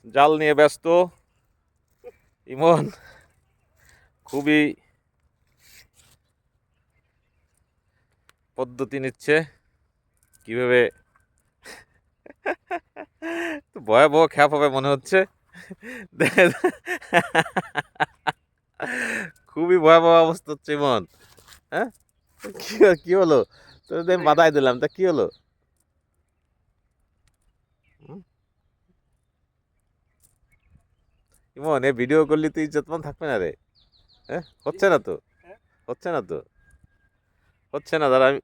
জাল নিয়ে ব্যস্ত ইমন, খুবই পদ্ধতি নিচ্ছে কিভাবে। তো ভয়াবহ খ্যাপ হবে মনে হচ্ছে। খুবই ভয়াবহ অবস্থা হচ্ছে ইমন। হ্যাঁ, কি কি হলো? তোদের বাধাই দিলাম, তা কি হলো? হুম? ইমন, এ ভিডিও করলে তুই ইজ্জতমান থাকবে না রে। হ্যাঁ, হচ্ছে না তো, হচ্ছে না তো, হচ্ছে না, দাঁড়া আমি